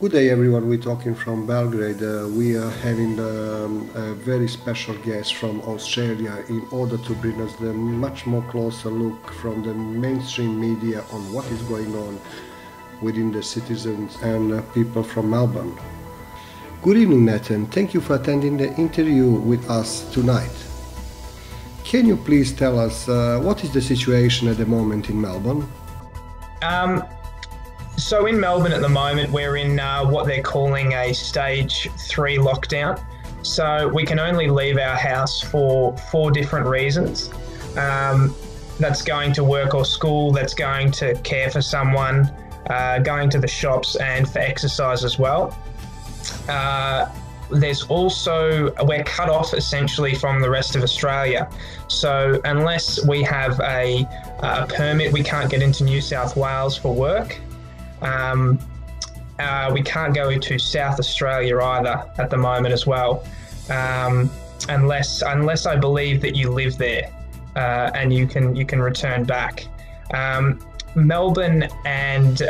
Good day, everyone. We're talking from Belgrade. We are having a very special guest from Australia in order to bring us the much more closer look from the mainstream media on what is going on within the citizens and people from Melbourne. Good evening, Nathan. Thank you for attending the interview with us tonight. Can you please tell us what is the situation at the moment in Melbourne? So in Melbourne at the moment, we're in what they're calling a stage 3 lockdown. So we can only leave our house for 4 different reasons. That's going to work or school, that's going to care for someone, going to the shops, and for exercise as well. There's also, we're cut off essentially from the rest of Australia. So unless we have a permit, we can't get into New South Wales for work. We can't go to South Australia either at the moment as well, unless I believe that you live there and you can return back. Melbourne and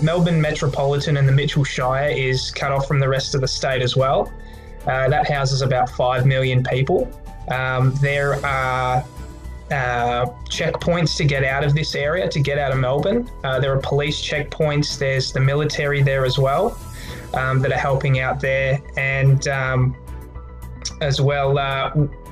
Melbourne Metropolitan and the Mitchell Shire is cut off from the rest of the state as well. That houses about 5 million people. There are checkpoints to get out of this area, to get out of Melbourne. There are police checkpoints. There's the military there as well that are helping out there. And as well,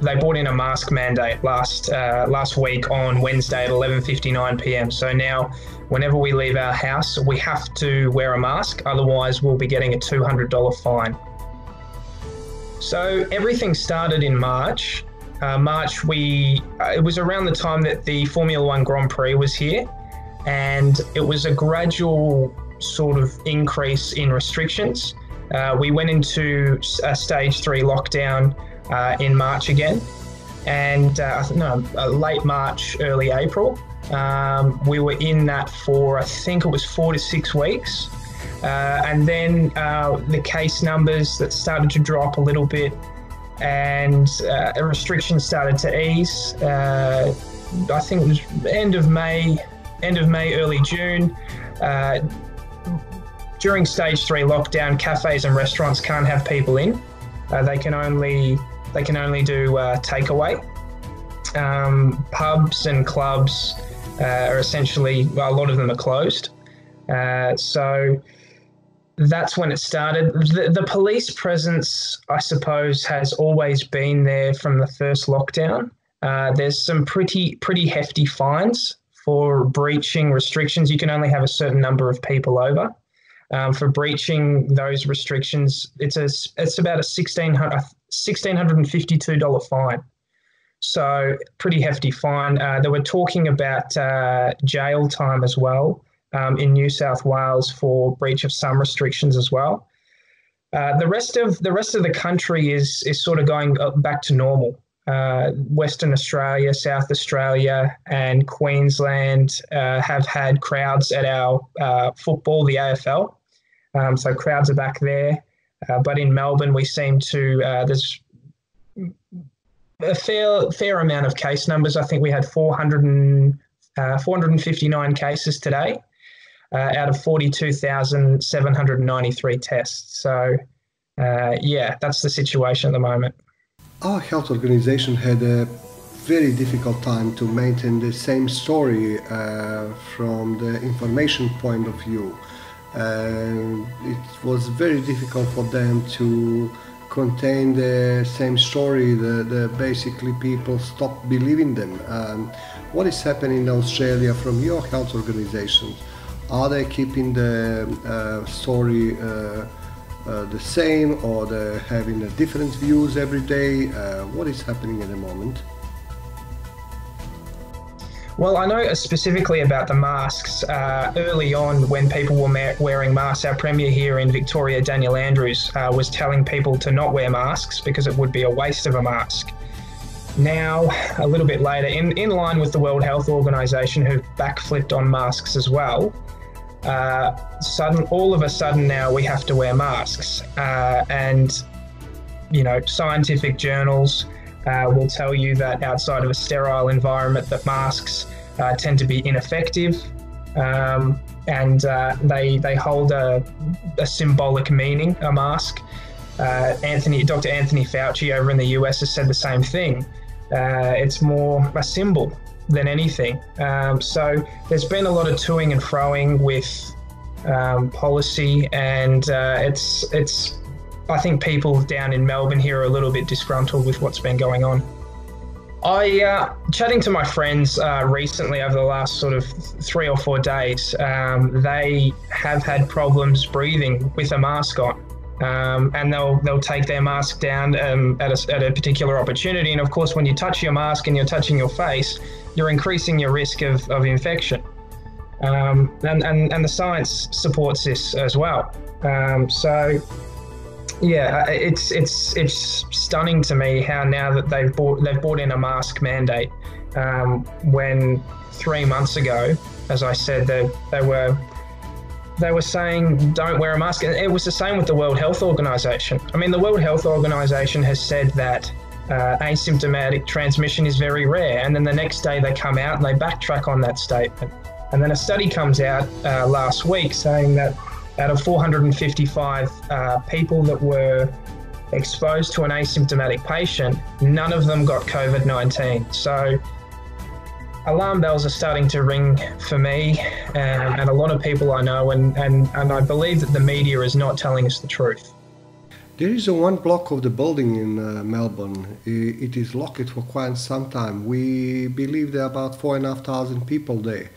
they brought in a mask mandate last week on Wednesday at 11:59 p.m. So now whenever we leave our house, we have to wear a mask. Otherwise, we'll be getting a $200 fine. So everything started in March. It was around the time that the Formula One Grand Prix was here, and it was a gradual sort of increase in restrictions. We went into a stage 3 lockdown in March again, and late March, early April. We were in that for, I think it was 4 to 6 weeks. And then the case numbers that started to drop a little bit, and restrictions started to ease. I think it was end of May, early June. During stage 3 lockdown, cafes and restaurants can't have people in. They can only do takeaway. Pubs and clubs are essentially, a lot of them are closed. So that's when it started. The police presence, I suppose, has always been there from the first lockdown. There's some pretty hefty fines for breaching restrictions. You can only have a certain number of people over. For breaching those restrictions, it's about a $1,652 fine. So pretty hefty fine. They were talking about jail time as well. In New South Wales for breach of some restrictions as well. The rest of the country is sort of going back to normal. Western Australia, South Australia, and Queensland have had crowds at our football, the AFL. So crowds are back there. But in Melbourne, we seem to there's a fair amount of case numbers. I think we had 459 cases today. Out of 42,793 tests. So, that's the situation at the moment. Our health organization had a very difficult time to maintain the same story from the information point of view. It was very difficult for them to contain the same story. The basically people stopped believing them. What is happening in Australia from your health organization? Are they keeping the story the same, or they're having different views every day? What is happening at the moment? Well, I know specifically about the masks. Early on, when people were wearing masks, our Premier here in Victoria, Daniel Andrews, was telling people to not wear masks because it would be a waste of a mask. Now, a little bit later, in line with the World Health Organization, who've backflipped on masks as well, all of a sudden now we have to wear masks, and scientific journals will tell you that outside of a sterile environment that masks tend to be ineffective. and they hold a symbolic meaning, a mask. Dr. Anthony Fauci over in the US has said the same thing. It's more a symbol than anything. So there's been a lot of toing and froing with policy, and it's I think people down in Melbourne here are a little bit disgruntled with what's been going on. Chatting to my friends recently over the last sort of 3 or 4 days, they have had problems breathing with a mask on. And they'll take their mask down at a particular opportunity. And of course, when you touch your mask and you're touching your face, you're increasing your risk of infection. And the science supports this as well. So yeah, it's stunning to me how now that they've brought in a mask mandate, when 3 months ago, as I said, they were saying don't wear a mask. And it was the same with the World Health Organization. I mean, the World Health Organization has said that asymptomatic transmission is very rare. And then the next day they come out and they backtrack on that statement. And then a study comes out last week saying that out of 455 people that were exposed to an asymptomatic patient, none of them got COVID-19. So alarm bells are starting to ring for me and a lot of people I know, and I believe that the media is not telling us the truth. There is one block of the building in Melbourne. It is locked for quite some time. We believe there are about 4,500 people there.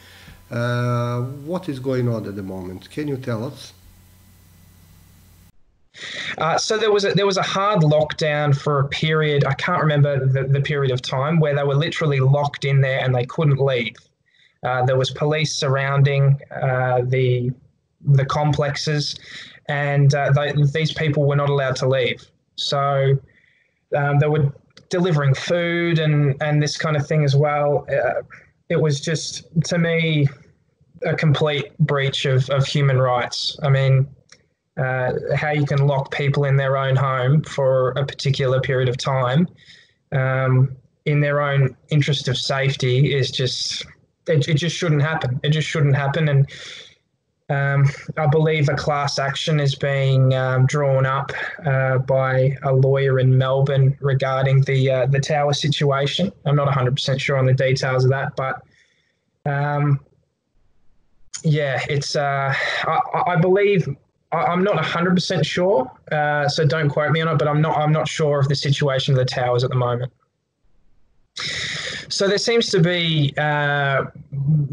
What is going on at the moment? Can you tell us? So there was a hard lockdown for a period. I can't remember the period of time, where they were literally locked in there and they couldn't leave. There was police surrounding the complexes, and these people were not allowed to leave. So they were delivering food and this kind of thing as well. It was just, to me, a complete breach of human rights. I mean, how you can lock people in their own home for a particular period of time in their own interest of safety is just, it just shouldn't happen. It just shouldn't happen. And I believe a class action is being drawn up by a lawyer in Melbourne regarding the tower situation. I'm not 100% sure on the details of that, but yeah, it's I believe, I'm not 100% sure, so don't quote me on it, but I'm not sure of the situation of the towers at the moment. So there seems to be,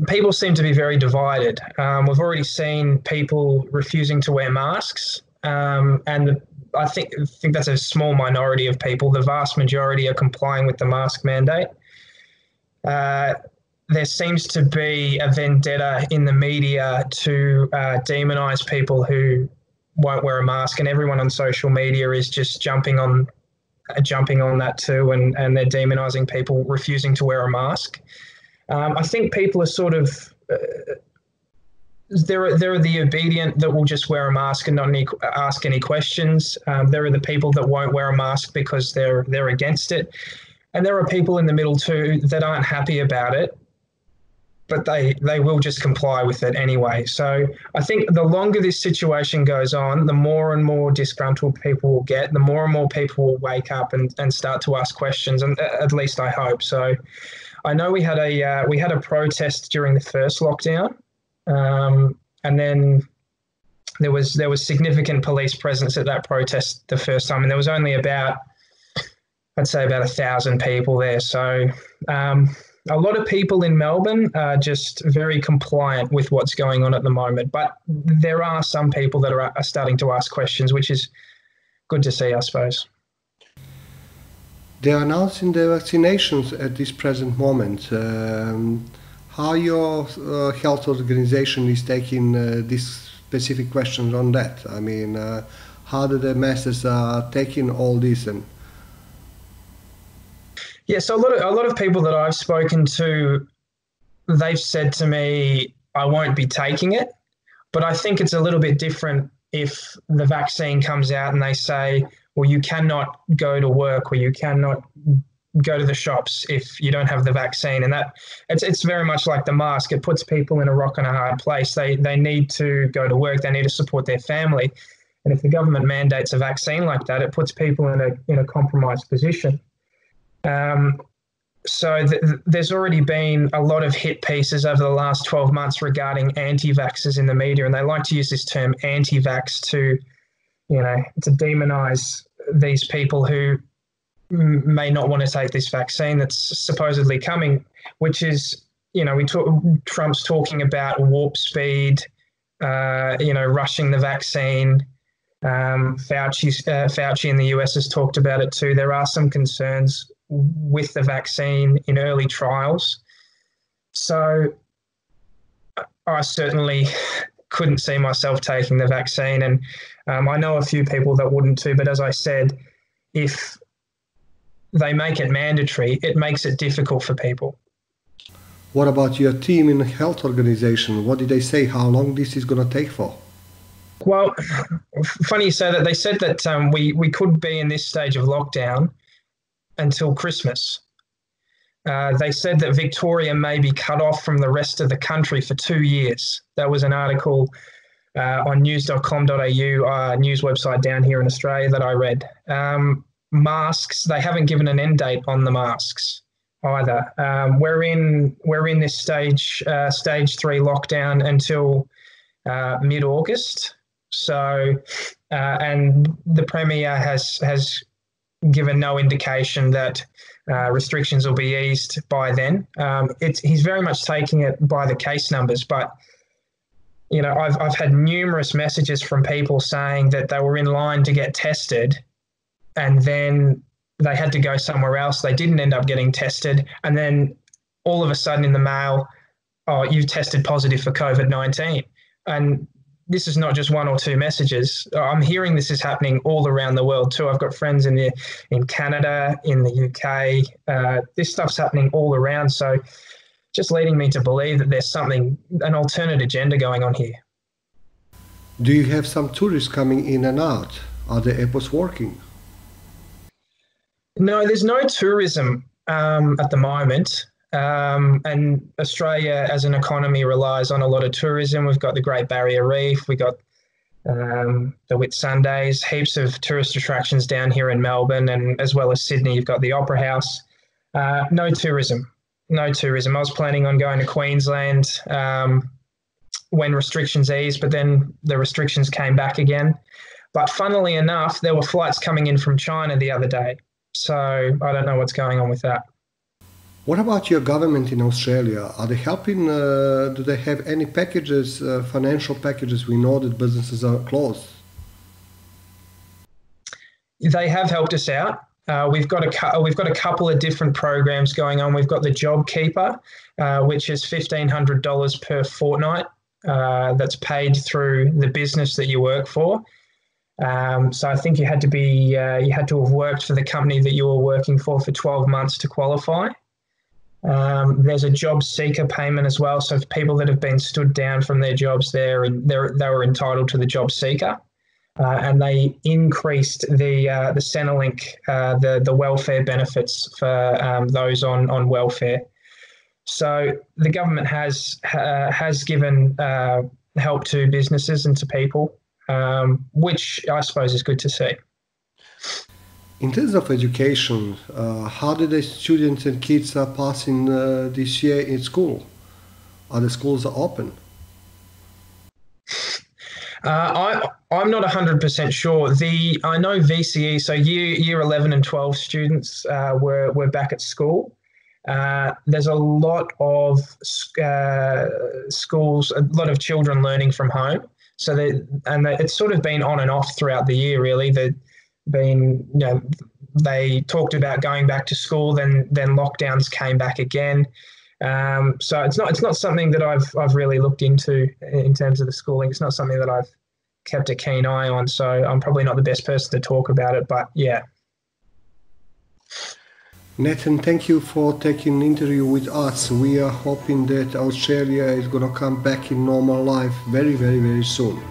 people seem to be very divided. We've already seen people refusing to wear masks, and I think that's a small minority of people. The vast majority are complying with the mask mandate. There seems to be a vendetta in the media to demonize people who won't wear a mask, and everyone on social media is just jumping on that too, and they're demonizing people refusing to wear a mask. I think people are sort of there are the obedient that will just wear a mask and not ask any questions. There are the people that won't wear a mask because they're against it, and there are people in the middle too that aren't happy about it, but they will just comply with it anyway. So I think the longer this situation goes on, the more and more disgruntled people will get, the more and more people will wake up and start to ask questions, and at least I hope. So I know we had a protest during the first lockdown, and then there was significant police presence at that protest the first time, and there was only about 1,000 people there. So a lot of people in Melbourne are just very compliant with what's going on at the moment, but there are some people that are starting to ask questions, which is good to see, I suppose. They are announcing the vaccinations at this present moment. How your health organization is taking these specific questions on that? I mean, how do the masses are taking all this? And yeah, so a lot of people that I've spoken to, they've said to me, I won't be taking it. But I think it's a little bit different if the vaccine comes out and they say, well, you cannot go to work, or you cannot go to the shops if you don't have the vaccine. And that it's very much like the mask. It puts people in a rock and a hard place. They need to go to work. They need to support their family. And if the government mandates a vaccine like that, it puts people in a compromised position. So there's already been a lot of hit pieces over the last 12 months regarding anti-vaxxers in the media, and they like to use this term anti-vax to demonize these people who may not want to take this vaccine that's supposedly coming, which is, Trump's talking about warp speed, rushing the vaccine. Fauci in the US has talked about it too. There are some concerns with the vaccine in early trials. So I certainly couldn't see myself taking the vaccine. And I know a few people that wouldn't too, but as I said, if they make it mandatory, it makes it difficult for people. What about your team in the health organization? What did they say? How long this is going to take for? Well, funny you say that. They said that we could be in this stage of lockdown until Christmas. They said that Victoria may be cut off from the rest of the country for 2 years. That was an article on news.com.au, news website down here in Australia that I read. Masks, they haven't given an end date on the masks either. We're in this stage 3 lockdown until mid-August. So, and the Premier has given no indication that restrictions will be eased by then. He's very much taking it by the case numbers, but I've had numerous messages from people saying that they were in line to get tested, and then they had to go somewhere else. They didn't end up getting tested, and then all of a sudden in the mail, oh, you've tested positive for COVID-19, and this is not just one or two messages. I'm hearing this is happening all around the world too. I've got friends in Canada, in the UK. This stuff's happening all around. So just leading me to believe that there's an alternate agenda going on here. Do you have some tourists coming in and out? Are the airports working? No, there's no tourism at the moment. And Australia as an economy relies on a lot of tourism. We've got the Great Barrier Reef, we've got the Whitsundays, heaps of tourist attractions down here in Melbourne, and as well as Sydney, you've got the Opera House. No tourism. I was planning on going to Queensland when restrictions eased, but then the restrictions came back again. But funnily enough, there were flights coming in from China the other day. So I don't know what's going on with that. What about your government in Australia? Are they helping? Do they have any packages, financial packages? We know that businesses are closed. They have helped us out. We've got a couple of different programs going on. We've got the JobKeeper, which is $1,500 per fortnight. That's paid through the business that you work for. So I think you had to have worked for the company that you were working for 12 months to qualify. There's a job seeker payment as well. So for people that have been stood down from their jobs there, and they were entitled to the job seeker, and they increased the Centrelink, the welfare benefits for those on welfare. So the government has given help to businesses and to people, which I suppose is good to see. In terms of education, how did the students and kids are passing this year in school? Are the schools open? I'm not 100% sure. I know VCE, so year 11 and 12 students were back at school. There's a lot of schools, a lot of children learning from home. So it's sort of been on and off throughout the year, really. They talked about going back to school, then lockdowns came back again. So it's not something that I've really looked into in terms of the schooling. It's not something that I've kept a keen eye on. So I'm probably not the best person to talk about it, but yeah. Nathan, thank you for taking an interview with us. We are hoping that Australia is going to come back in normal life very, very, very soon.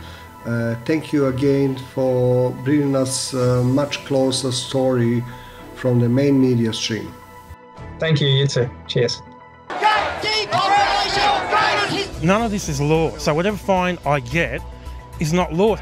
Thank you again for bringing us a much closer story from the main media stream. Thank you, you too. Cheers. None of this is law, so whatever fine I get is not law.